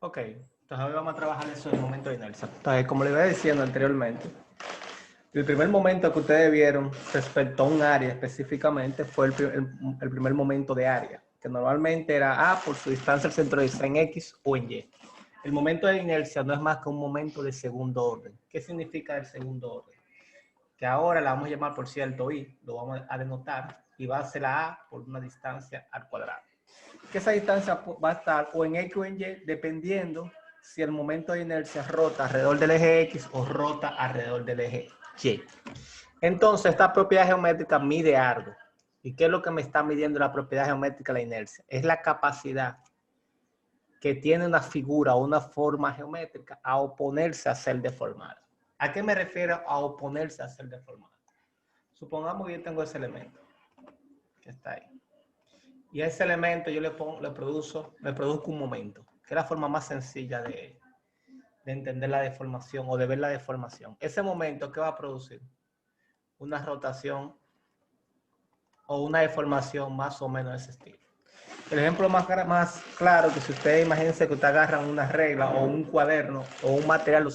Ok, entonces hoy vamos a trabajar eso en el momento de inercia. Entonces, como les iba diciendo anteriormente, el primer momento que ustedes vieron respecto a un área específicamente fue el primer momento de área, que normalmente era A por su distancia al centro de en X o en Y. El momento de inercia no es más que un momento de segundo orden. ¿Qué significa el segundo orden? Que ahora la vamos a llamar por cierto I, lo vamos a denotar, y va a ser la A por una distancia al cuadrado. Que esa distancia va a estar o en X o en Y, dependiendo si el momento de inercia rota alrededor del eje X o rota alrededor del eje Y. Entonces, esta propiedad geométrica mide algo. ¿Y qué es lo que me está midiendo la propiedad geométrica de la inercia? Es la capacidad que tiene una figura o una forma geométrica a oponerse a ser deformada. ¿A qué me refiero a oponerse a ser deformada? Supongamos que yo tengo ese elemento que está ahí. Y a ese elemento yo le produzco un momento, que es la forma más sencilla de entender la deformación o de ver la deformación. Ese momento, ¿qué va a producir? Una rotación o una deformación más o menos de ese estilo. El ejemplo más claro, que si ustedes imagínense que ustedes agarran una regla o un cuaderno o un material lo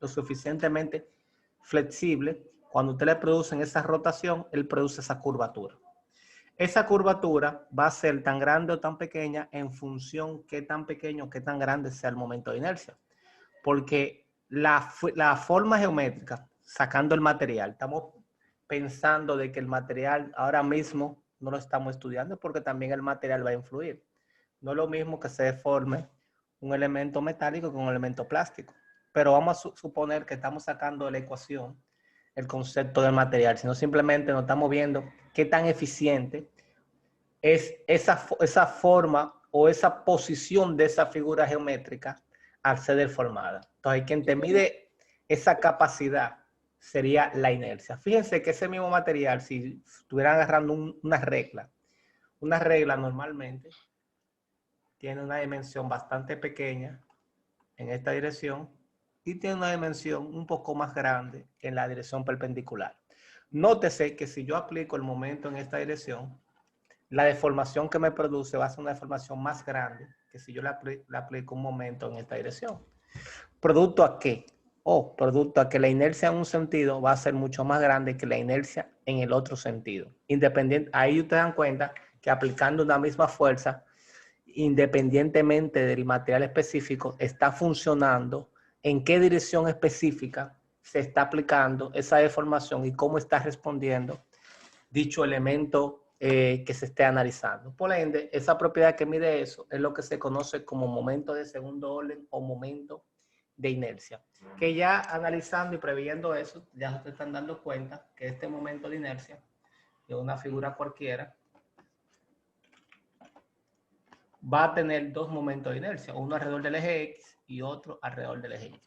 suficientemente flexible, cuando usted le producen esa rotación, él produce esa curvatura. Esa curvatura va a ser tan grande o tan pequeña en función qué tan pequeño o qué tan grande sea el momento de inercia. Porque la forma geométrica, sacando el material, estamos pensando de que el material ahora mismo no lo estamos estudiando porque también el material va a influir. No es lo mismo que se deforme un elemento metálico con un elemento plástico. Pero vamos a suponer que estamos sacando de la ecuación el concepto del material, sino simplemente nos estamos viendo qué tan eficiente es esa forma o esa posición de esa figura geométrica al ser deformada. Entonces, quien te mide esa capacidad sería la inercia. Fíjense que ese mismo material, si estuvieran agarrando una regla normalmente tiene una dimensión bastante pequeña en esta dirección y tiene una dimensión un poco más grande en la dirección perpendicular. Nótese que si yo aplico el momento en esta dirección, la deformación que me produce va a ser una deformación más grande que si yo le aplico un momento en esta dirección. ¿Producto a qué? Producto a que la inercia en un sentido va a ser mucho más grande que la inercia en el otro sentido. Ahí ustedes dan cuenta que aplicando una misma fuerza, independientemente del material específico, está funcionando en qué dirección específica se está aplicando esa deformación y cómo está respondiendo dicho elemento que se esté analizando. Por ende, esa propiedad que mide eso es lo que se conoce como momento de segundo orden o momento de inercia. Que ya analizando y previendo eso, ya se están dando cuenta que este momento de inercia de una figura cualquiera va a tener dos momentos de inercia, uno alrededor del eje X y otro alrededor del eje Y.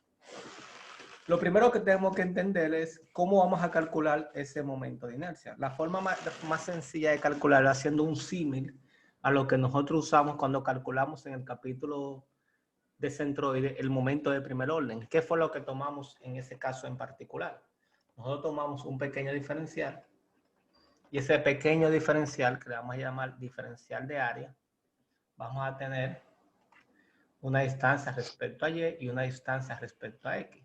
Lo primero que tenemos que entender es cómo vamos a calcular ese momento de inercia. La forma más sencilla de calcularlo haciendo un símil a lo que nosotros usamos cuando calculamos en el capítulo de centroide el momento de primer orden. ¿Qué fue lo que tomamos en ese caso en particular? Nosotros tomamos un pequeño diferencial y ese pequeño diferencial, que le vamos a llamar diferencial de área, vamos a tener una distancia respecto a Y y una distancia respecto a X.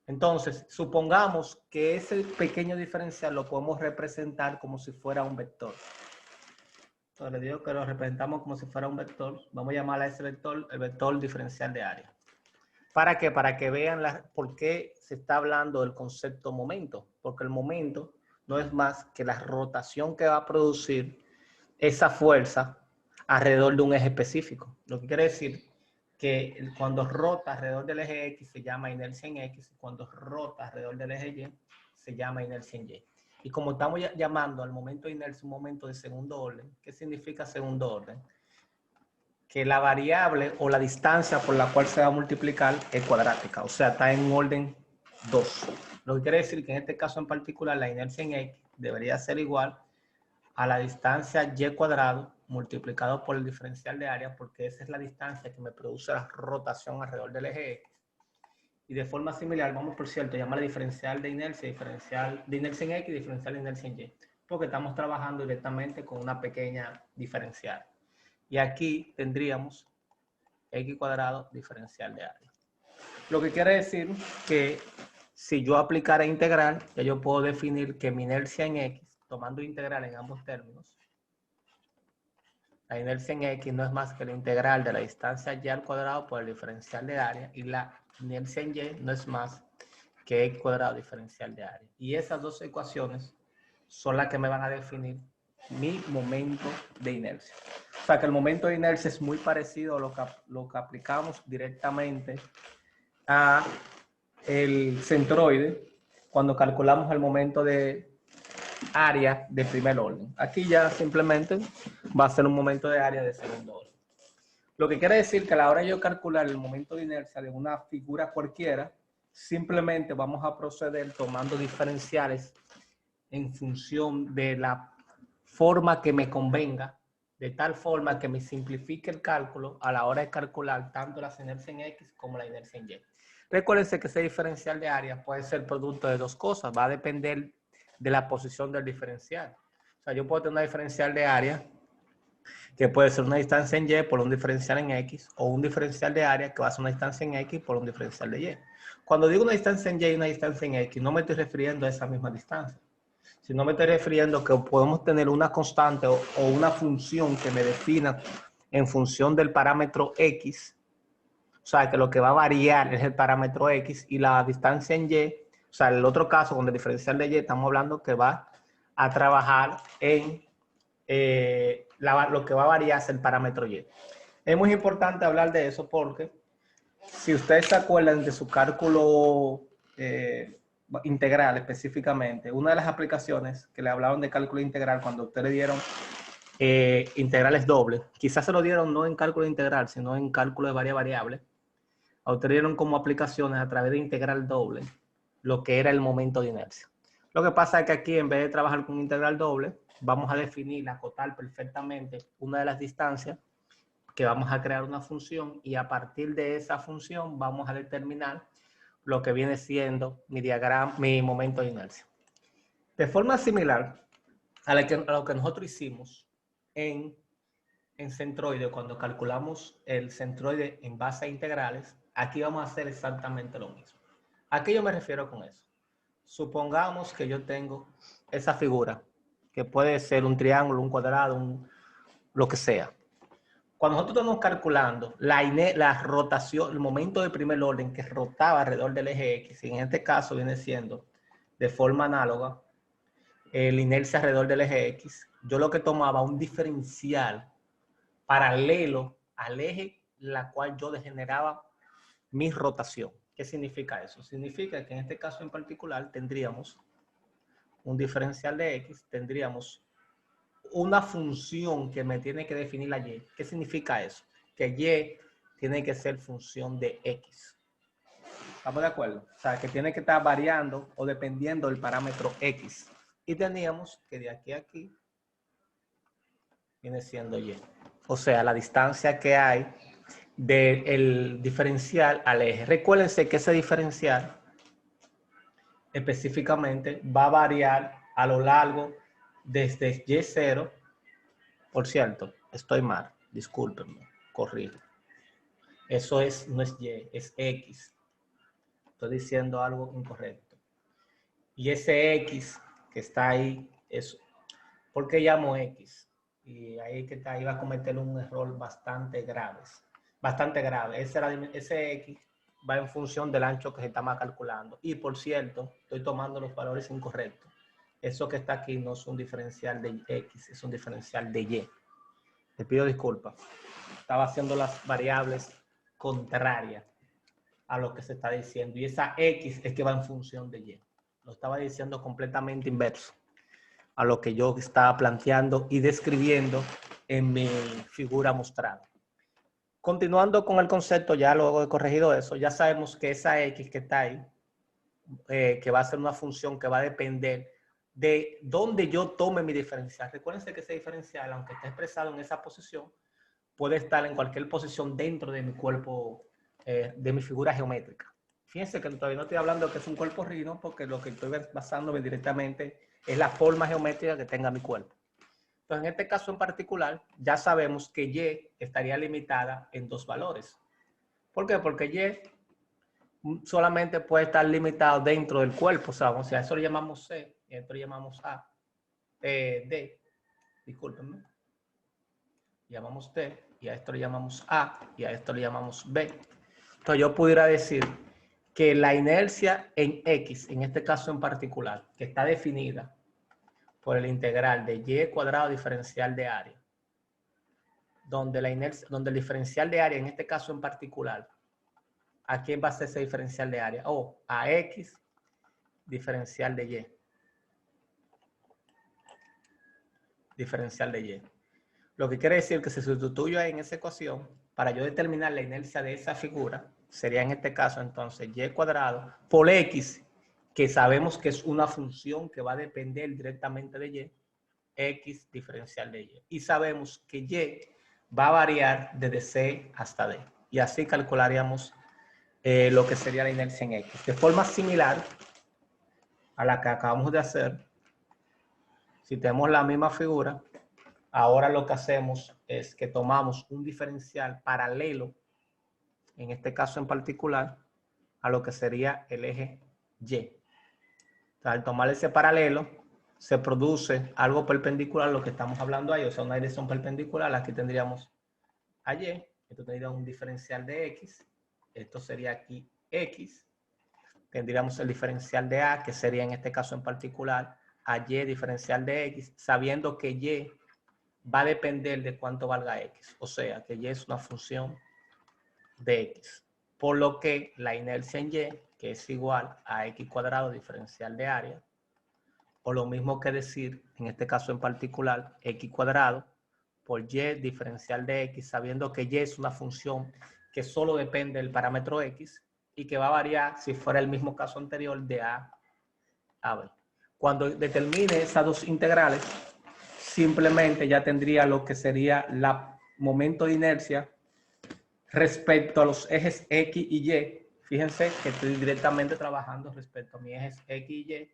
Entonces, supongamos que ese pequeño diferencial lo podemos representar como si fuera un vector. Entonces, le digo que lo representamos como si fuera un vector. Vamos a llamar a ese vector el vector diferencial de área. ¿Para qué? Para que vean por qué se está hablando del concepto momento. Porque el momento no es más que la rotación que va a producir esa fuerza alrededor de un eje específico. Lo que quiere decir que cuando rota alrededor del eje X se llama inercia en X, y cuando rota alrededor del eje Y se llama inercia en Y. Y como estamos llamando al momento de inercia un momento de segundo orden, ¿qué significa segundo orden? Que la variable o la distancia por la cual se va a multiplicar es cuadrática, o sea, está en orden 2. Lo que quiere decir que en este caso en particular la inercia en X debería ser igual a la distancia y cuadrado multiplicado por el diferencial de área, porque esa es la distancia que me produce la rotación alrededor del eje X. Y de forma similar, vamos por cierto, llamar diferencial de inercia, diferencial de inercia en X y diferencial de inercia en Y, porque estamos trabajando directamente con una pequeña diferencial. Y aquí tendríamos x cuadrado diferencial de área. Lo que quiere decir que si yo aplicara integral, ya yo puedo definir que mi inercia en x, tomando integral en ambos términos, la inercia en x no es más que la integral de la distancia y al cuadrado por el diferencial de área, y la inercia en y no es más que x cuadrado diferencial de área. Y esas dos ecuaciones son las que me van a definir mi momento de inercia. O sea que el momento de inercia es muy parecido a lo que aplicamos directamente a el centroide cuando calculamos el momento de área de primer orden. Aquí ya simplemente va a ser un momento de área de segundo orden. Lo que quiere decir que a la hora de yo calcular el momento de inercia de una figura cualquiera, simplemente vamos a proceder tomando diferenciales en función de la forma que me convenga, de tal forma que me simplifique el cálculo a la hora de calcular tanto la inercia en X como la inercia en Y. Recuérdense que ese diferencial de área puede ser producto de dos cosas, va a depender de la posición del diferencial. O sea, yo puedo tener una diferencial de área que puede ser una distancia en Y por un diferencial en X, o un diferencial de área que va a ser una distancia en X por un diferencial de Y. Cuando digo una distancia en Y y una distancia en X, no me estoy refiriendo a esa misma distancia, sino me estoy refiriendo a que podemos tener una constante o una función que me defina en función del parámetro X. O sea, que lo que va a variar es el parámetro X, y la distancia en Y, o sea, el otro caso con el diferencial de Y, estamos hablando que va a trabajar en lo que va a variar es el parámetro Y. Es muy importante hablar de eso porque si ustedes se acuerdan de su cálculo integral específicamente, una de las aplicaciones que le hablaron de cálculo integral cuando ustedes le dieron integrales dobles, quizás se lo dieron no en cálculo integral, sino en cálculo de varias variables, a ustedes dieron como aplicaciones a través de integral doble lo que era el momento de inercia. Lo que pasa es que aquí, en vez de trabajar con integral doble, vamos a definir, acotar perfectamente una de las distancias, que vamos a crear una función, y a partir de esa función vamos a determinar lo que viene siendo mi diagrama, mi momento de inercia. De forma similar a lo que nosotros hicimos en centroide, cuando calculamos el centroide en base a integrales, aquí vamos a hacer exactamente lo mismo. ¿A qué yo me refiero con eso? Supongamos que yo tengo esa figura, que puede ser un triángulo, un cuadrado, lo que sea. Cuando nosotros estamos calculando la rotación, el momento de primer orden que rotaba alrededor del eje X, y en este caso viene siendo de forma análoga la inercia alrededor del eje X, yo lo que tomaba un diferencial paralelo al eje la cual yo degeneraba mi rotación. ¿Qué significa eso? Significa que en este caso en particular tendríamos un diferencial de X, tendríamos una función que me tiene que definir la Y. ¿Qué significa eso? Que Y tiene que ser función de X. ¿Estamos de acuerdo? O sea, que tiene que estar variando o dependiendo del parámetro X. Y teníamos que de aquí a aquí viene siendo Y. O sea, la distancia que hay del diferencial al eje. Recuérdense que ese diferencial específicamente va a variar a lo largo desde Y0. Por cierto, estoy mal, discúlpenme, corrijo. Eso no es Y, es X. Estoy diciendo algo incorrecto. Y ese X que está ahí, ¿por qué llamo X? Y ahí que está, iba a cometer un error bastante grave. Ese X va en función del ancho que se está calculando. Y por cierto, estoy tomando los valores incorrectos. Eso que está aquí no es un diferencial de X, es un diferencial de Y. Les pido disculpas. Estaba haciendo las variables contrarias a lo que se está diciendo. Y esa X es que va en función de Y. Lo estaba diciendo completamente inverso a lo que yo estaba planteando y describiendo en mi figura mostrada. Continuando con el concepto, ya luego de corregido eso, ya sabemos que esa X que está ahí, que va a ser una función que va a depender de dónde yo tome mi diferencial. Recuérdense que ese diferencial, aunque esté expresado en esa posición, puede estar en cualquier posición dentro de mi cuerpo, de mi figura geométrica. Fíjense que todavía no estoy hablando de que es un cuerpo rígido, porque lo que estoy basándome directamente es la forma geométrica que tenga mi cuerpo. Entonces, en este caso en particular, ya sabemos que Y estaría limitada en dos valores. ¿Por qué? Porque Y solamente puede estar limitado dentro del cuerpo, ¿sabes? O sea, eso lo llamamos C, y esto lo llamamos A, D, discúlpenme. Llamamos T, y a esto le llamamos A, y a esto le llamamos B. Entonces yo pudiera decir que la inercia en X, en este caso en particular, que está definida por el integral de y cuadrado diferencial de área, donde el diferencial de área, en este caso en particular, ¿a quién va a ser ese diferencial de área? O a X diferencial de Y. Diferencial de Y. Lo que quiere decir que si sustituyo en esa ecuación, para yo determinar la inercia de esa figura, sería en este caso entonces Y cuadrado por X, que sabemos que es una función que va a depender directamente de Y, X diferencial de Y. Y sabemos que Y va a variar desde C hasta D. Y así calcularíamos lo que sería la inercia en X. De forma similar a la que acabamos de hacer, si tenemos la misma figura, ahora lo que hacemos es que tomamos un diferencial paralelo, en este caso en particular, a lo que sería el eje Y. Entonces, al tomar ese paralelo, se produce algo perpendicular a lo que estamos hablando ahí, o sea, una dirección perpendicular. Aquí tendríamos a Y, esto tendría un diferencial de X, esto sería aquí X, tendríamos el diferencial de A, que sería en este caso en particular a Y diferencial de X, sabiendo que Y va a depender de cuánto valga X, o sea, que Y es una función de X, por lo que la inercia en Y, que es igual a X cuadrado diferencial de área, o lo mismo que decir, en este caso en particular, X cuadrado por Y diferencial de X, sabiendo que Y es una función que solo depende del parámetro X y que va a variar, si fuera el mismo caso anterior, de A a B. Cuando determine esas dos integrales, simplemente ya tendría lo que sería el momento de inercia respecto a los ejes X y Y. Fíjense que estoy directamente trabajando respecto a mis ejes X y Y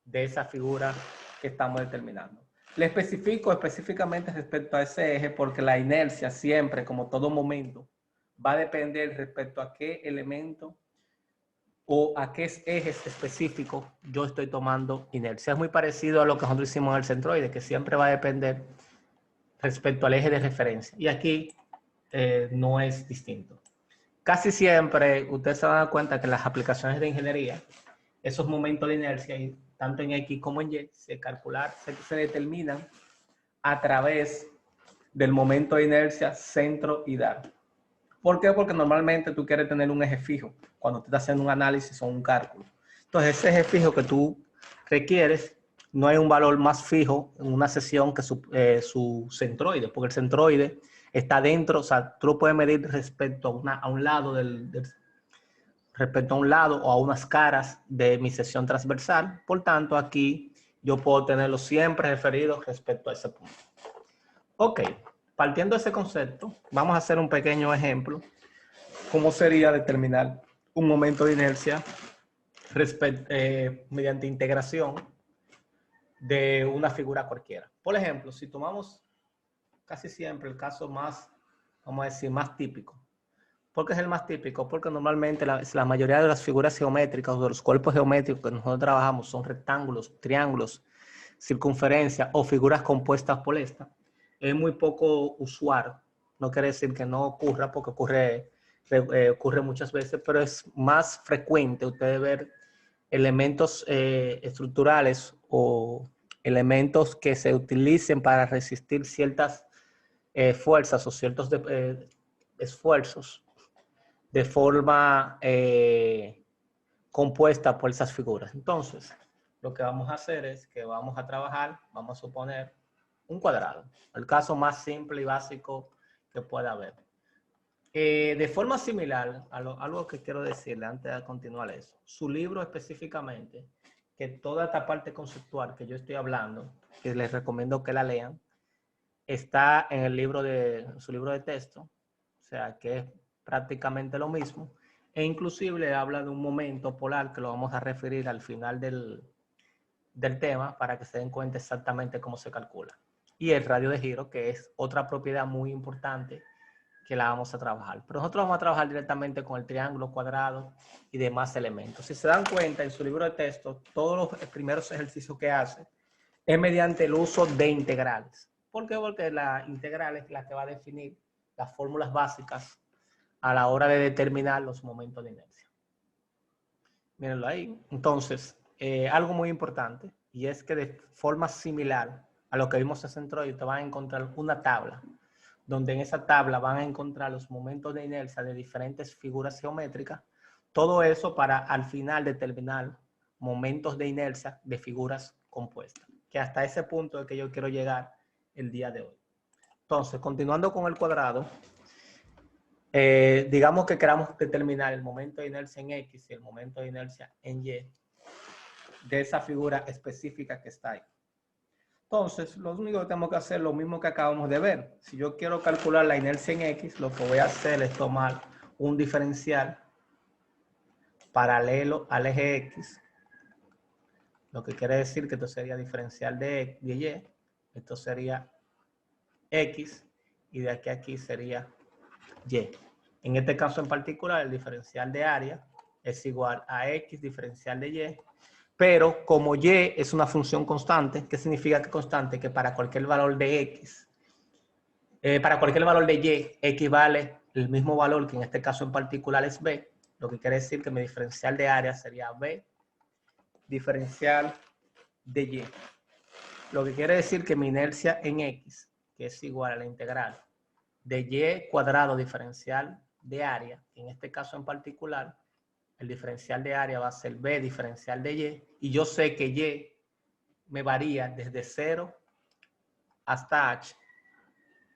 de esa figura que estamos determinando. Le especifico específicamente respecto a ese eje porque la inercia siempre, como todo momento, va a depender respecto a qué elemento o a qué ejes específicos yo estoy tomando inercia. Es muy parecido a lo que nosotros hicimos en el centroide, que siempre va a depender respecto al eje de referencia. Y aquí no es distinto. Casi siempre ustedes se van a dar cuenta que las aplicaciones de ingeniería, esos momentos de inercia, tanto en X como en Y, se determinan a través del momento de inercia centroidal. ¿Por qué? Porque normalmente tú quieres tener un eje fijo cuando te estás haciendo un análisis o un cálculo. Entonces, ese eje fijo que tú requieres, no hay un valor más fijo en una sección que su centroide, porque el centroide está dentro, o sea, tú lo puedes medir respecto a un lado respecto a un lado o a unas caras de mi sección transversal. Por tanto, aquí yo puedo tenerlo siempre referido respecto a ese punto. Ok, partiendo de ese concepto, vamos a hacer un pequeño ejemplo. ¿Cómo sería determinar un momento de inercia mediante integración de una figura cualquiera? Por ejemplo, si tomamos casi siempre el caso más, vamos a decir, más típico. ¿Por qué es el más típico? Porque normalmente la mayoría de las figuras geométricas o de los cuerpos geométricos que nosotros trabajamos son rectángulos, triángulos, circunferencias o figuras compuestas por esta. Es muy poco usual. No quiere decir que no ocurra, porque ocurre muchas veces, pero es más frecuente ustedes ver elementos estructurales o elementos que se utilicen para resistir ciertas fuerzas o ciertos esfuerzos de forma compuesta por esas figuras. Entonces, lo que vamos a hacer es que vamos a trabajar, vamos a suponer un cuadrado, el caso más simple y básico que pueda haber. De forma similar, algo que quiero decirle antes de continuar eso, su libro específicamente, que toda esta parte conceptual que yo estoy hablando, que les recomiendo que la lean, está en su libro de texto, o sea que es prácticamente lo mismo, e inclusive le habla de un momento polar que lo vamos a referir al final del tema para que se den cuenta exactamente cómo se calcula. Y el radio de giro, que es otra propiedad muy importante que la vamos a trabajar. Pero nosotros vamos a trabajar directamente con el triángulo, cuadrado y demás elementos. Si se dan cuenta, en su libro de texto, todos los primeros ejercicios que hace es mediante el uso de integrales. ¿Por qué? Porque la integral es la que va a definir las fórmulas básicas a la hora de determinar los momentos de inercia. Mírenlo ahí. Entonces, algo muy importante, y es que de forma similar a lo que vimos en Centroid, te van a encontrar una tabla, donde en esa tabla van a encontrar los momentos de inercia de diferentes figuras geométricas. Todo eso para al final determinar momentos de inercia de figuras compuestas. Que hasta ese punto es que yo quiero llegar el día de hoy. Entonces, continuando con el cuadrado, digamos que queramos determinar el momento de inercia en X y el momento de inercia en Y de esa figura específica que está ahí. Entonces, lo único que tenemos que hacer es lo mismo que acabamos de ver. Si yo quiero calcular la inercia en X, lo que voy a hacer es tomar un diferencial paralelo al eje X, lo que quiere decir que esto sería diferencial de Y, esto sería X, y de aquí a aquí sería Y. En este caso en particular, el diferencial de área es igual a X diferencial de Y, pero como Y es una función constante, ¿qué significa que constante? Que para cualquier valor de X, para cualquier valor de Y, equivale el mismo valor que en este caso en particular es B, lo que quiere decir que mi diferencial de área sería B diferencial de Y. Lo que quiere decir que mi inercia en X, que es igual a la integral de Y cuadrado diferencial de área, en este caso en particular, el diferencial de área va a ser B diferencial de Y yo sé que Y me varía desde 0 hasta H,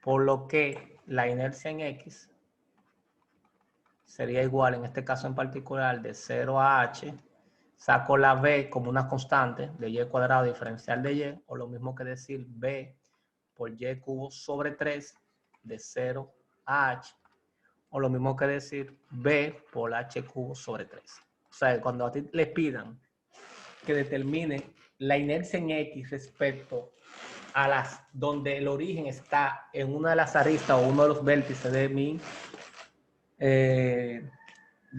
por lo que la inercia en X sería igual, en este caso en particular, de 0 a H, saco la B como una constante de Y cuadrado diferencial de Y, o lo mismo que decir B por Y cubo sobre 3 de 0 a H, o lo mismo que decir B por H cubo sobre 3. O sea, cuando a ti le pidan que determine la inercia en X respecto a las donde el origen está en una de las aristas o uno de los vértices de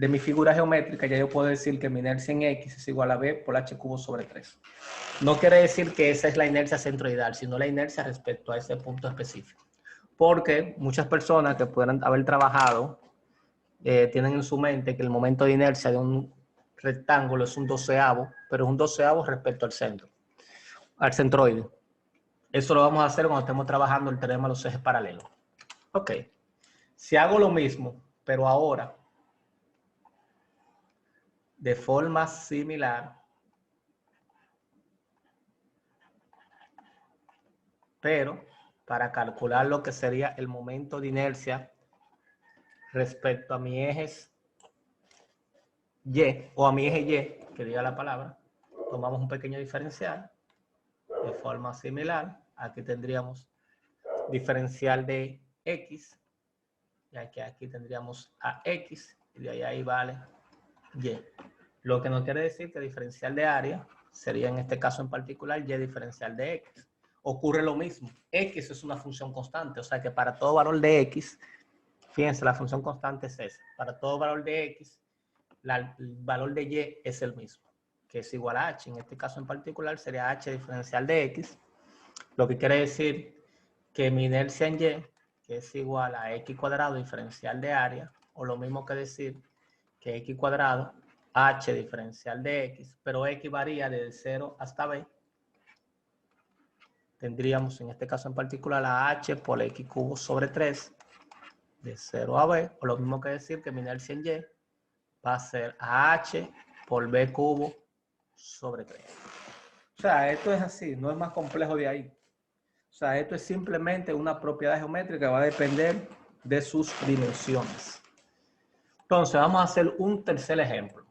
mi figura geométrica, ya yo puedo decir que mi inercia en X es igual a B por H cubo sobre 3. No quiere decir que esa es la inercia centroidal, sino la inercia respecto a ese punto específico. Porque muchas personas que puedan haber trabajado tienen en su mente que el momento de inercia de un rectángulo es un doceavo, pero es un doceavo respecto al centro, al centroide. Eso lo vamos a hacer cuando estemos trabajando el teorema de los ejes paralelos. Ok. Si hago lo mismo, pero ahora de forma similar, pero para calcular lo que sería el momento de inercia respecto a mi eje Y, o a mi eje Y, que diga la palabra, tomamos un pequeño diferencial de forma similar. Aquí tendríamos diferencial de X, ya que aquí tendríamos a X, y de ahí vale Y. Lo que no quiere decir que diferencial de área sería en este caso en particular Y diferencial de X. Ocurre lo mismo. X es una función constante, o sea que para todo valor de X, fíjense, la función constante es esa. Para todo valor de X, el valor de Y es el mismo, que es igual a H. En este caso en particular sería H diferencial de X, lo que quiere decir que mi inercia en Y, que es igual a X cuadrado diferencial de área, o lo mismo que decir que X cuadrado H diferencial de X, pero X varía desde 0 hasta B. Tendríamos en este caso en particular a H por X cubo sobre 3 de 0 a B, o lo mismo que decir que mi inercia en Y va a ser a H por B cubo sobre 3. O sea, esto es así, no es más complejo de ahí. O sea, esto es simplemente una propiedad geométrica que va a depender de sus dimensiones. Entonces, vamos a hacer un tercer ejemplo.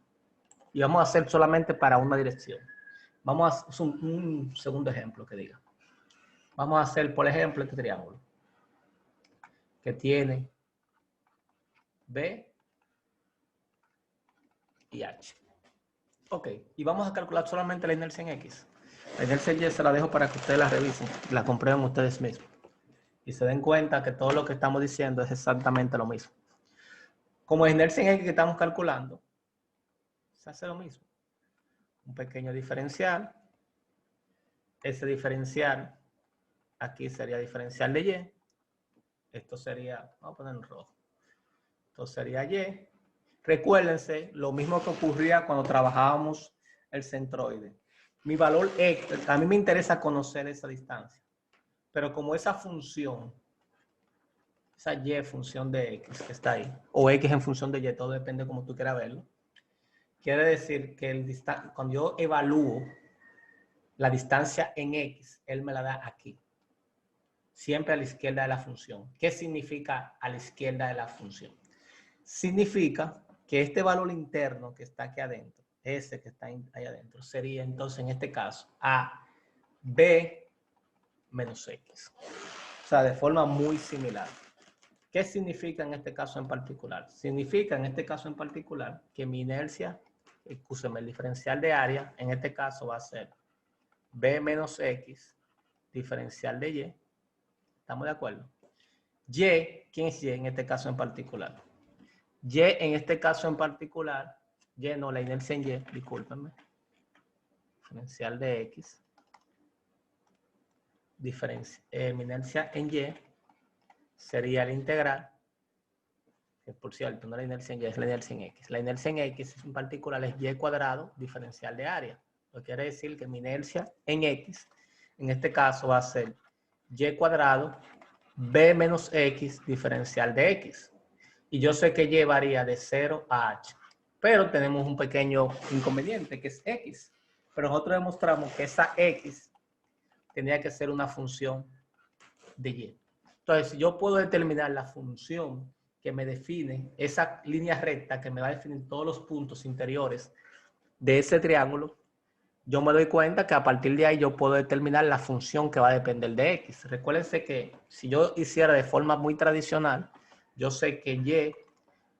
Y vamos a hacer solamente para una dirección. Vamos a hacer un segundo ejemplo que diga. Vamos a hacer, por ejemplo, este triángulo. Que tiene B y H. Ok, y vamos a calcular solamente la inercia en X. La inercia en Y se la dejo para que ustedes la revisen y la comprueben ustedes mismos. Y se den cuenta que todo lo que estamos diciendo es exactamente lo mismo. Como es inercia en X que estamos calculando, se hace lo mismo. Un pequeño diferencial. Ese diferencial aquí sería diferencial de Y. Esto sería, vamos a poner en rojo. Esto sería Y. Recuérdense lo mismo que ocurría cuando trabajábamos el centroide. Mi valor X, a mí me interesa conocer esa distancia. Pero como esa función, esa Y función de X que está ahí, o X en función de Y, todo depende como tú quieras verlo, quiere decir que cuando yo evalúo la distancia en X, él me la da aquí. Siempre a la izquierda de la función. ¿Qué significa a la izquierda de la función? Significa que este valor interno que está aquí adentro, ese que está ahí adentro, sería entonces en este caso a B menos X. O sea, de forma muy similar. ¿Qué significa en este caso en particular? Significa en este caso en particular que mi inercia, escúcheme, el diferencial de área, en este caso va a ser B menos X, diferencial de Y. ¿Estamos de acuerdo? Y, ¿quién es Y en este caso en particular? Y en este caso en particular, Y no, la inercia en Y, discúlpenme. Diferencial de X. Mi inercia en Y sería la integral. Que por cierto, no la inercia en Y, es la inercia en X. La inercia en X en particular es Y cuadrado diferencial de área. Lo que quiere decir que mi inercia en X, en este caso va a ser Y cuadrado B menos X diferencial de X. Y yo sé que Y varía de 0 a H. Pero tenemos un pequeño inconveniente que es X. Pero nosotros demostramos que esa X tendría que ser una función de Y. Entonces, yo puedo determinar la función que me define esa línea recta que me va a definir todos los puntos interiores de ese triángulo. Yo me doy cuenta que a partir de ahí yo puedo determinar la función que va a depender de X. Recuérdense que si yo hiciera de forma muy tradicional, yo sé que Y,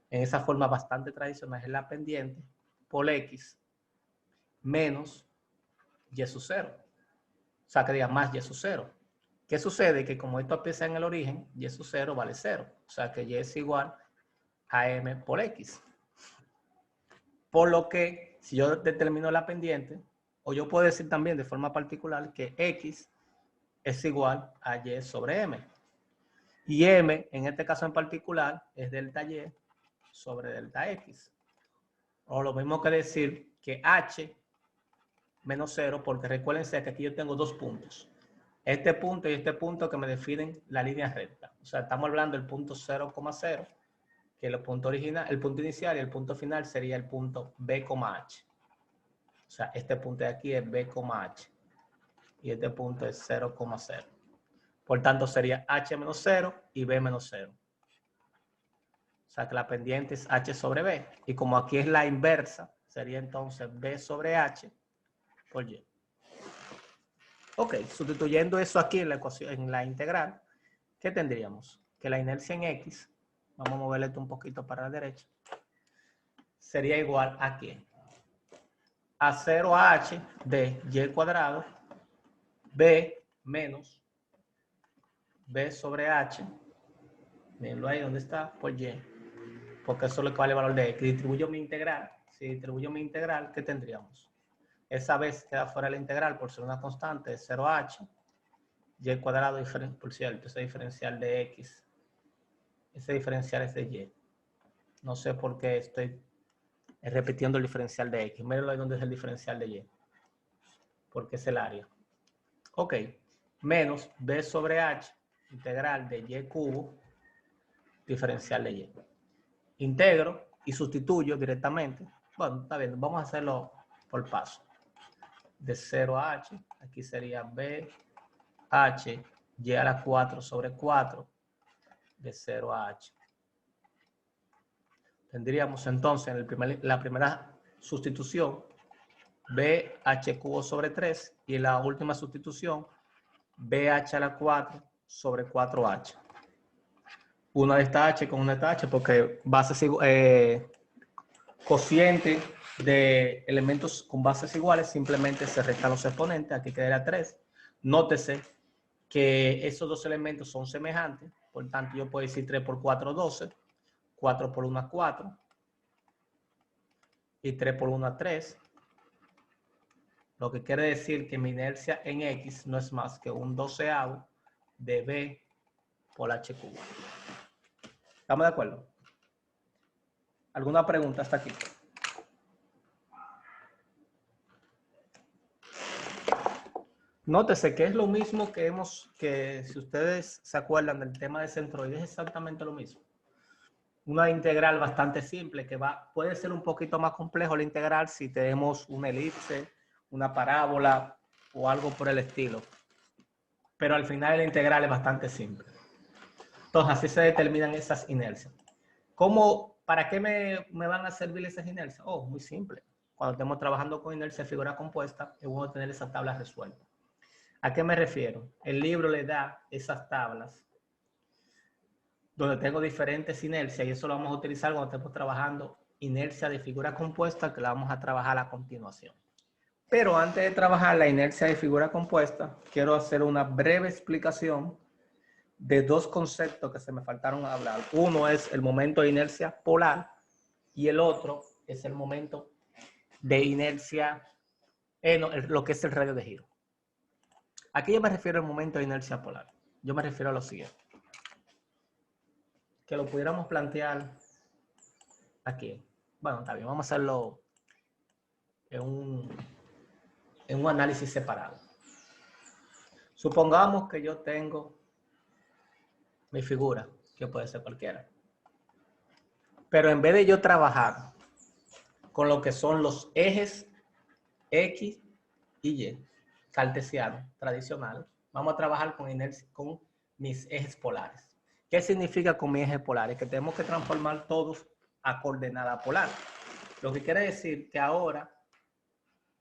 en esa forma bastante tradicional, es la pendiente por X menos Y sub 0. O sea, que diga más Y sub 0. ¿Qué sucede? Que como esto empieza en el origen, Y sub 0 vale 0. O sea, que Y es igual a M por X. Por lo que, si yo determino la pendiente, o yo puedo decir también de forma particular que X es igual a Y sobre M. Y M, en este caso en particular, es delta Y sobre delta X. O lo mismo que decir que H menos 0, porque recuérdense que aquí yo tengo dos puntos. Este punto y este punto que me definen la línea recta. O sea, estamos hablando del punto 0,0, que el punto original, el punto inicial y el punto final sería el punto B, H. O sea, este punto de aquí es B, H. Y este punto es 0,0. Por tanto, sería H menos 0 y B menos 0. O sea, que la pendiente es H sobre B. Y como aquí es la inversa, sería entonces B sobre H por Y. Ok, sustituyendo eso aquí en la ecuación, en la integral, ¿qué tendríamos? Que la inercia en X, vamos a moverle esto un poquito para la derecha, sería igual a ¿qué? A 0h de Y cuadrado, B menos B sobre H, mirenlo ahí donde está, por Y, porque eso es lo que vale el valor de X. Distribuyo mi integral, si distribuyo mi integral, ¿qué tendríamos? Esa vez queda fuera la integral por ser una constante de 0h, Y cuadrado, por cierto, ese diferencial de X, ese diferencial es de Y. No sé por qué estoy repitiendo el diferencial de X. Mírenlo ahí donde es el diferencial de Y. Porque es el área. Ok. Menos B sobre H, integral de Y cubo, diferencial de Y. Integro y sustituyo directamente. Bueno, está bien. Vamos a hacerlo por paso. De 0 a H, aquí sería B, H, Y a la 4 sobre 4, de 0 a H. Tendríamos entonces en la primera sustitución BH cubo sobre 3 y la última sustitución BH a la 4 sobre 4H. Una de esta H con una de esta H porque cociente de elementos con bases iguales simplemente se restan los exponentes. Aquí quedaría 3. Nótese que esos dos elementos son semejantes. Por tanto, yo puedo decir 3 por 4, 12. 4 por 1, 4. Y 3 por 1, 3. Lo que quiere decir que mi inercia en X no es más que un doceavo de B por H cubo. ¿Estamos de acuerdo? ¿Alguna pregunta hasta aquí? Nótese que es lo mismo que si ustedes se acuerdan del tema de centroide, es exactamente lo mismo. Una integral bastante simple que puede ser un poquito más complejo la integral si tenemos una elipse, una parábola o algo por el estilo. Pero al final la integral es bastante simple. Entonces así se determinan esas inercias. ¿Para qué me van a servir esas inercias? Oh, muy simple. Cuando estemos trabajando con inercia de figura compuesta, es bueno tener esas tablas resueltas. ¿A qué me refiero? El libro le da esas tablas donde tengo diferentes inercias y eso lo vamos a utilizar cuando estemos trabajando inercia de figura compuesta, que la vamos a trabajar a continuación. Pero antes de trabajar la inercia de figura compuesta, quiero hacer una breve explicación de dos conceptos que se me faltaron hablar. Uno es el momento de inercia polar y el otro es el momento de inercia, lo que es el radio de giro. Aquí yo me refiero al momento de inercia polar. Yo me refiero a lo siguiente. Que lo pudiéramos plantear aquí. Bueno, está bien, vamos a hacerlo en un análisis separado. Supongamos que yo tengo mi figura, que puede ser cualquiera. Pero en vez de yo trabajar con lo que son los ejes X y Y, cartesianos, tradicionales, vamos a trabajar con mis ejes polares. ¿Qué significa con mis ejes polares? Que tenemos que transformar todos a coordenada polar. Lo que quiere decir que ahora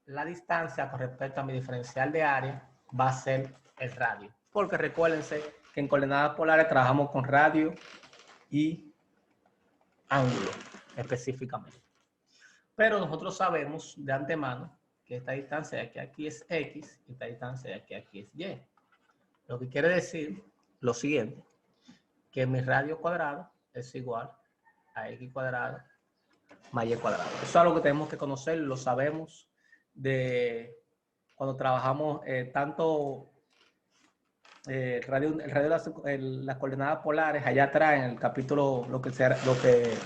la distancia con respecto a mi diferencial de área va a ser el radio. Porque recuérdense que en coordenadas polares trabajamos con radio y ángulo específicamente. Pero nosotros sabemos de antemano que esta distancia de aquí a aquí es X y esta distancia de aquí a aquí es Y. Lo que quiere decir lo siguiente, que mi radio cuadrado es igual a X cuadrado más Y cuadrado. Eso es algo que tenemos que conocer, lo sabemos de cuando trabajamos tanto las coordenadas polares, allá atrás en el capítulo, lo que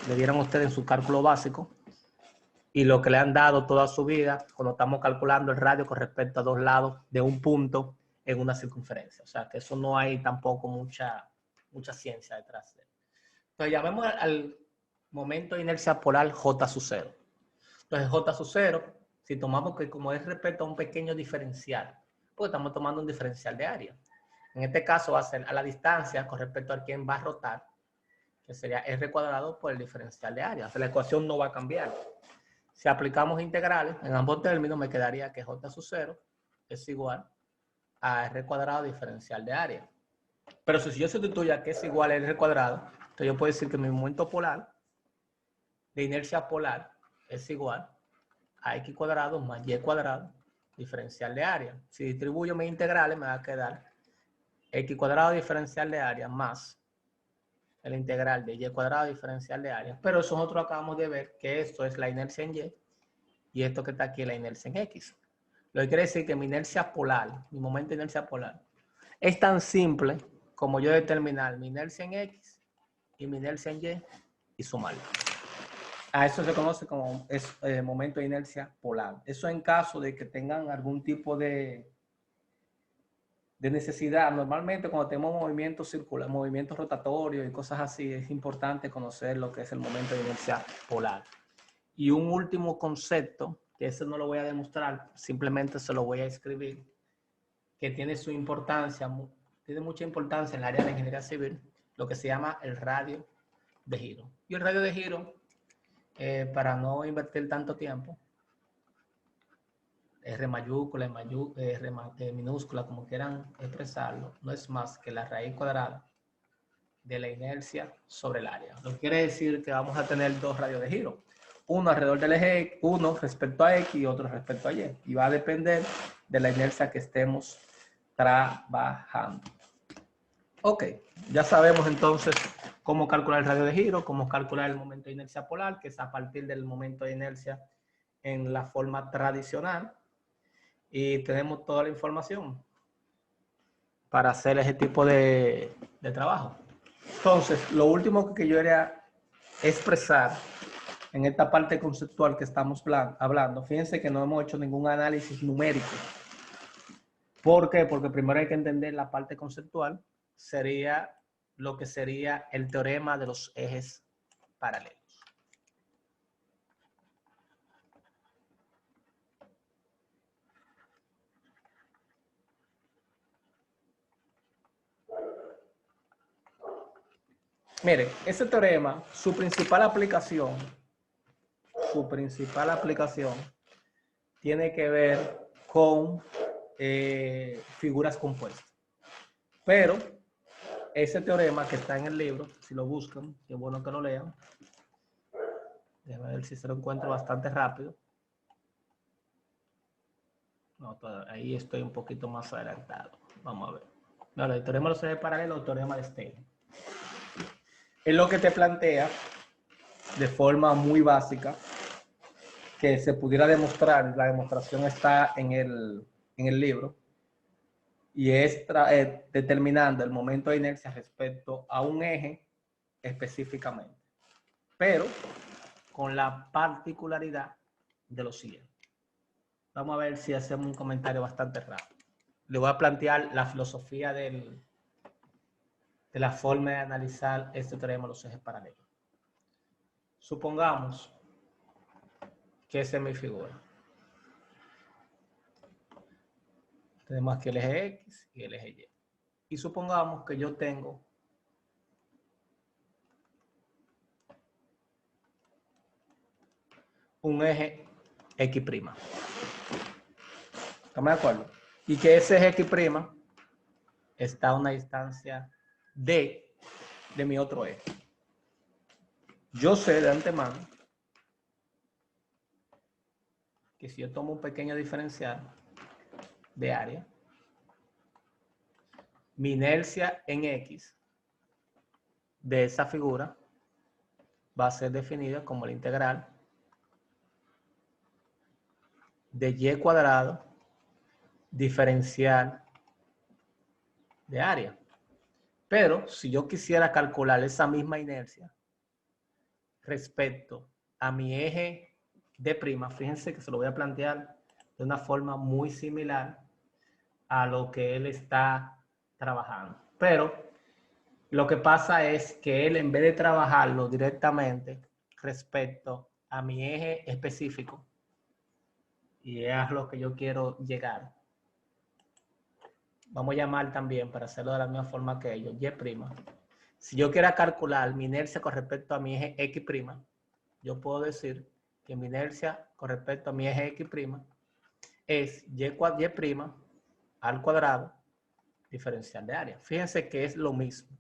le dieron a ustedes en su cálculo básico y lo que le han dado toda su vida cuando estamos calculando el radio con respecto a dos lados de un punto en una circunferencia. O sea, que eso no hay tampoco mucha ciencia detrás de él. Entonces, llamemos al momento de inercia polar J sub 0. Entonces, J sub 0, si tomamos que como es respecto a un pequeño diferencial, porque estamos tomando un diferencial de área. En este caso va a ser a la distancia con respecto a quien va a rotar, que sería R cuadrado por el diferencial de área. O sea, la ecuación no va a cambiar. Si aplicamos integrales en ambos términos, me quedaría que J sub 0 es igual a R cuadrado diferencial de área. Pero si yo sustituyo a que es igual a R cuadrado, entonces yo puedo decir que mi momento polar de inercia polar es igual a X cuadrado más Y cuadrado diferencial de área. Si distribuyo mis integrales, me va a quedar X cuadrado diferencial de área más el integral de Y cuadrado diferencial de área. Pero eso nosotros acabamos de ver que esto es la inercia en Y esto que está aquí es la inercia en X. Lo que quiere decir que mi inercia polar, mi momento de inercia polar, es tan simple como yo determinar mi inercia en X y mi inercia en Y sumarlo. A eso se conoce como momento de inercia polar. Eso en caso de que tengan algún tipo de necesidad. Normalmente cuando tenemos movimientos circulares, movimientos rotatorios y cosas así, es importante conocer lo que es el momento de inercia polar. Y un último concepto, que ese no lo voy a demostrar, simplemente se lo voy a escribir, que tiene su importancia, tiene mucha importancia en el área de ingeniería civil, lo que se llama el radio de giro. Y el radio de giro, para no invertir tanto tiempo, R mayúscula, R minúscula, como quieran expresarlo, no es más que la raíz cuadrada de la inercia sobre el área. Lo que quiere decir que vamos a tener dos radios de giro. Uno alrededor del eje, uno respecto a X y otro respecto a Y. Y va a depender de la inercia que estemos trabajando. Ok, ya sabemos entonces cómo calcular el radio de giro, cómo calcular el momento de inercia polar, que es a partir del momento de inercia en la forma tradicional. Y tenemos toda la información para hacer ese tipo de trabajo. Entonces, lo último que yo quería expresar en esta parte conceptual que estamos hablando, fíjense que no hemos hecho ningún análisis numérico. ¿Por qué? Porque primero hay que entender la parte conceptual, sería lo que sería el teorema de los ejes paralelos. Miren, ese teorema, su principal aplicación tiene que ver con figuras compuestas. Pero ese teorema que está en el libro, si lo buscan, qué bueno que lo lean. Déjame ver si se lo encuentro bastante rápido. No, ahí estoy un poquito más adelantado. Vamos a ver. No, el teorema de los ejes paralelos, el teorema de Stein. Es lo que te plantea de forma muy básica que se pudiera demostrar, la demostración está en el libro, y es determinando el momento de inercia respecto a un eje específicamente, pero con la particularidad de lo siguiente. Vamos a ver si hacemos un comentario bastante rápido. Le voy a plantear la filosofía de la forma de analizar este teorema de los ejes paralelos. Supongamos que esa es mi figura. Tenemos aquí el eje X y el eje Y. Y supongamos que yo tengo un eje X'. ¿Estamos de acuerdo? Y que ese eje X' está a una distancia D de mi otro eje. Yo sé de antemano que si yo tomo un pequeño diferencial de área, mi inercia en X de esa figura va a ser definida como la integral de Y cuadrado diferencial de área. Pero si yo quisiera calcular esa misma inercia respecto a mi eje D', fíjense que se lo voy a plantear de una forma muy similar a lo que él está trabajando. Pero lo que pasa es que él, en vez de trabajarlo directamente respecto a mi eje específico, y es a lo que yo quiero llegar, vamos a llamar también, para hacerlo de la misma forma que ellos, Y'. Si yo quiero calcular mi inercia con respecto a mi eje X', yo puedo decir que mi inercia con respecto a mi eje X' es Y' al cuadrado diferencial de área. Fíjense que es lo mismo.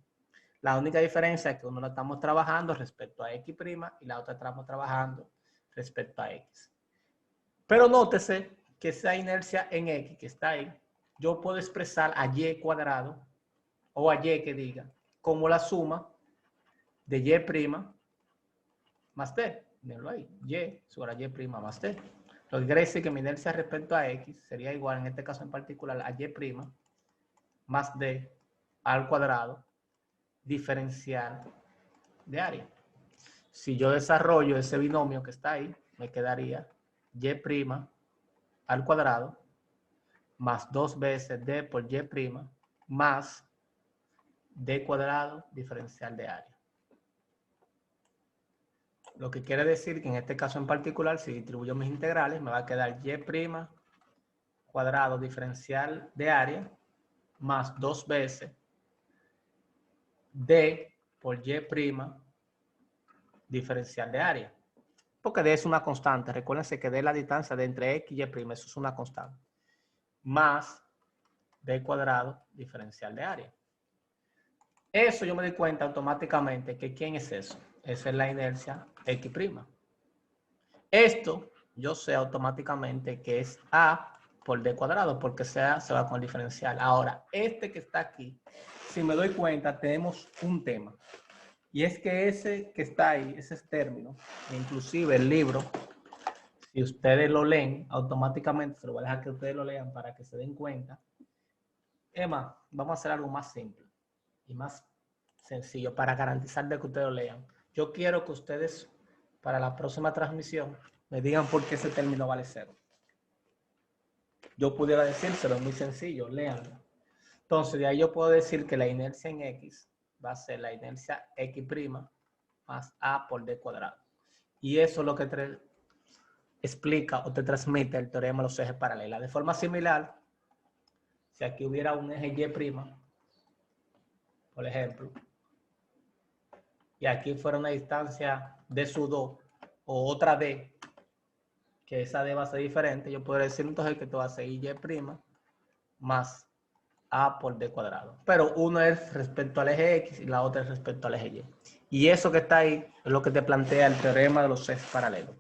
La única diferencia es que uno la estamos trabajando respecto a X' y la otra estamos trabajando respecto a X. Pero nótese que esa inercia en X que está ahí, yo puedo expresar a Y cuadrado o a Y que diga como la suma de Y' más T. Mírenlo ahí. Y sobre Y' más T. Lo que quiere decir que mi inercia respecto a X sería igual, en este caso en particular, a Y' más D al cuadrado diferencial de área. Si yo desarrollo ese binomio que está ahí, me quedaría Y' al cuadrado más 2 veces D por Y' más D cuadrado diferencial de área. Lo que quiere decir que en este caso en particular, si distribuyo mis integrales, me va a quedar Y' cuadrado diferencial de área más 2 veces D por Y' diferencial de área. Porque D es una constante. Recuérdense que D es la distancia de entre X y Y'. Eso es una constante. Más D cuadrado diferencial de área. Eso yo me doy cuenta automáticamente que ¿quién es eso? Esa es la inercia X'. Esto yo sé automáticamente que es A por D cuadrado, porque sea se va con el diferencial. Ahora, este que está aquí, si me doy cuenta, tenemos un tema. Y es que ese que está ahí, ese es término, inclusive el libro, si ustedes lo leen, automáticamente se lo voy a dejar que ustedes lo lean para que se den cuenta. Emma, vamos a hacer algo más simple y más sencillo para garantizar de que ustedes lo lean. Yo quiero que ustedes, para la próxima transmisión, me digan por qué ese término vale 0. Yo pudiera decírselo, es muy sencillo, léanlo. Entonces, de ahí yo puedo decir que la inercia en X va a ser la inercia X' más A por D cuadrado. Y eso es lo que te explica o te transmite el teorema de los ejes paralelos. De forma similar, si aquí hubiera un eje Y', por ejemplo, y aquí fuera una distancia D sub 2 o otra D, que esa D va a ser diferente, yo podría decir entonces que esto va a ser Y' más A por D cuadrado. Pero uno es respecto al eje X y la otra es respecto al eje Y. Y eso que está ahí es lo que te plantea el teorema de los ejes paralelos.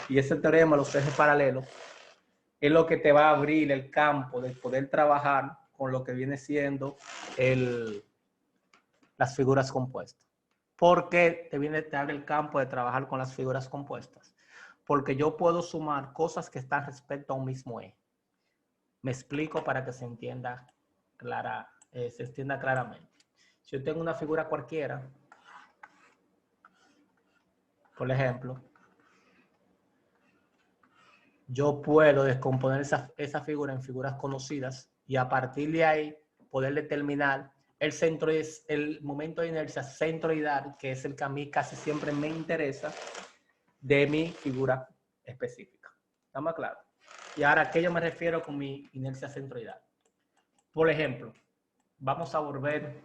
Y ese teorema de los ejes paralelos es lo que te va a abrir el campo de poder trabajar con lo que viene siendo las figuras compuestas. ¿Por qué te abre el campo de trabajar con las figuras compuestas? Porque yo puedo sumar cosas que están respecto a un mismo eje. Me explico para que se entienda claramente. Si yo tengo una figura cualquiera, por ejemplo, yo puedo descomponer esa figura en figuras conocidas y a partir de ahí poder determinar el momento de inercia centroidal, que es el que a mí casi siempre me interesa de mi figura específica. ¿Está más claro? Y ahora, ¿a qué yo me refiero con mi inercia centroidal? Por ejemplo, vamos a volver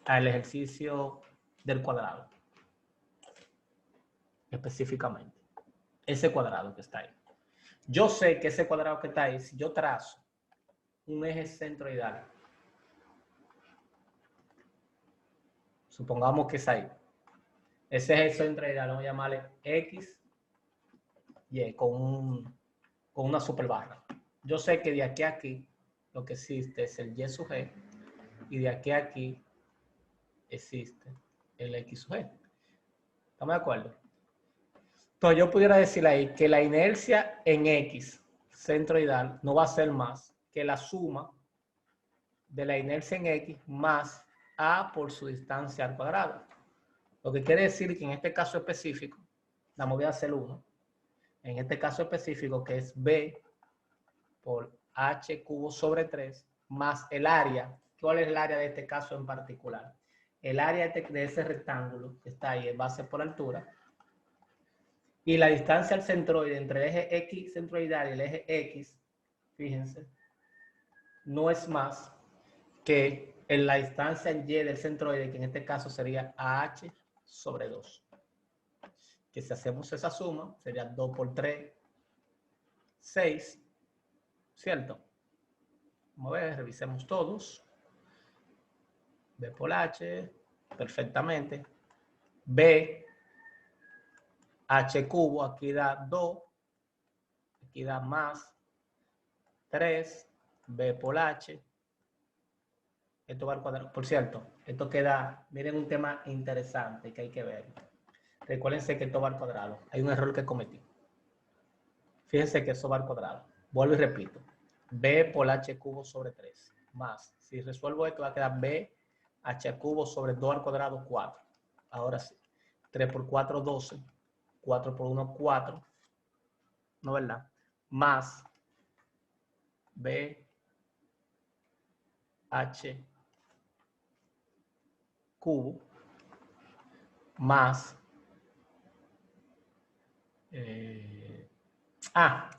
al ejercicio del cuadrado, específicamente. Ese cuadrado que está ahí. Yo sé que ese cuadrado que está ahí, si yo trazo un eje centroidal, supongamos que es ahí. Ese eje centroidal, vamos a llamarle X, Y, con una superbarra. Yo sé que de aquí a aquí, lo que existe es el Y sub G, y de aquí a aquí existe el X sub G. ¿Estamos de acuerdo? Entonces yo pudiera decir ahí que la inercia en X centroidal no va a ser más que la suma de la inercia en X más A por su distancia al cuadrado. Lo que quiere decir que en este caso específico, voy a hacer uno, en este caso específico que es B por H cubo sobre 3 más el área. ¿Cuál es el área de este caso en particular? El área de ese rectángulo que está ahí es base por altura. Y la distancia al centroide entre el eje X centroidal y el eje X, fíjense, no es más que en la distancia en Y del centroide, que en este caso sería AH sobre 2. Que si hacemos esa suma, sería 2 por 3, 6, ¿cierto? Vamos a ver, revisemos todos. B por H, perfectamente. B, H cubo, aquí da 2, aquí da más 3, B por H. Esto va al cuadrado. Por cierto, esto queda, miren un tema interesante que hay que ver. Recuérdense que esto va al cuadrado. Hay un error que cometí. Fíjense que eso va al cuadrado. Vuelvo y repito. B por H cubo sobre 3. Más, si resuelvo esto va a quedar B H cubo sobre 2 al cuadrado, 4. Ahora sí. 3 por 4, 12. 4 por 1, 4. ¿No, verdad? Más B H cubo más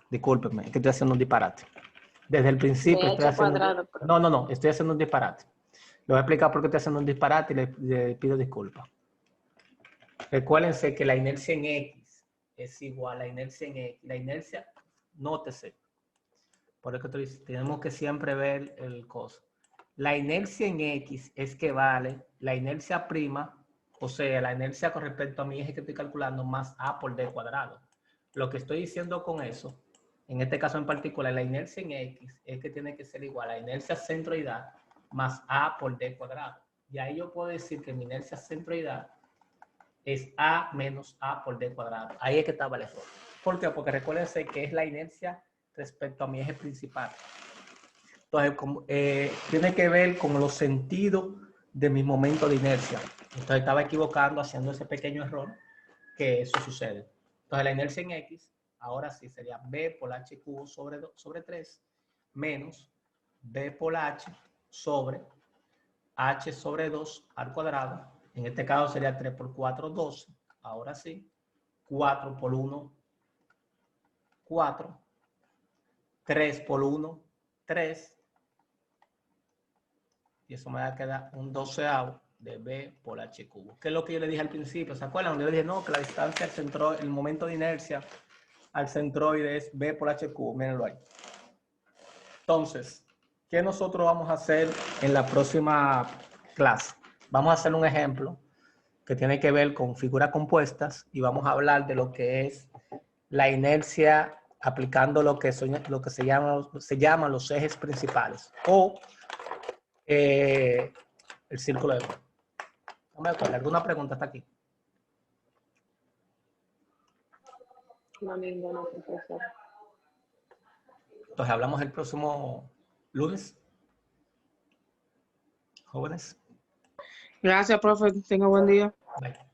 discúlpenme, es que estoy haciendo un disparate. Desde el principio estoy haciendo estoy haciendo un disparate. Le voy a explicar por qué estoy haciendo un disparate y le pido disculpas. Recuérdense que la inercia en X es igual a la inercia en X. La inercia, nótese, por eso tenemos que siempre ver el coso. La inercia en X es que vale la inercia prima, o sea, la inercia con respecto a mi eje que estoy calculando, más A por D cuadrado. Lo que estoy diciendo con eso En este caso en particular, la inercia en X es que tiene que ser igual a la inercia centroidal más A por D cuadrado. Y ahí yo puedo decir que mi inercia centroidal es A menos A por D cuadrado. Ahí es que estaba el error. ¿Por qué? Porque recuérdense que es la inercia respecto a mi eje principal. Entonces, tiene que ver con los sentidos de mi momento de inercia. Entonces, estaba equivocando haciendo ese pequeño error que eso sucede. Entonces, la inercia en X, ahora sí sería B por H cubo sobre 3 menos B por H sobre H sobre 2 al cuadrado. En este caso sería 3 por 4, 12. Ahora sí. 4 por 1, 4. 3 por 1, 3. Y eso me va a quedar un 12avo de B por H cubo. ¿Qué es lo que yo le dije al principio? ¿Se acuerdan? Donde yo le dije, no, que la distancia al centroide, el momento de inercia al centroide es B por H cubo. Mírenlo ahí. Entonces, ¿qué nosotros vamos a hacer en la próxima clase? Vamos a hacer un ejemplo que tiene que ver con figuras compuestas y vamos a hablar de lo que es la inercia aplicando lo que se llaman los ejes principales o el círculo de Bohr. No me acuerdo, ¿alguna pregunta hasta aquí? No, ninguna, profesor. Entonces hablamos el próximo lunes, jóvenes. Gracias, profe. Tenga buen día. Bye.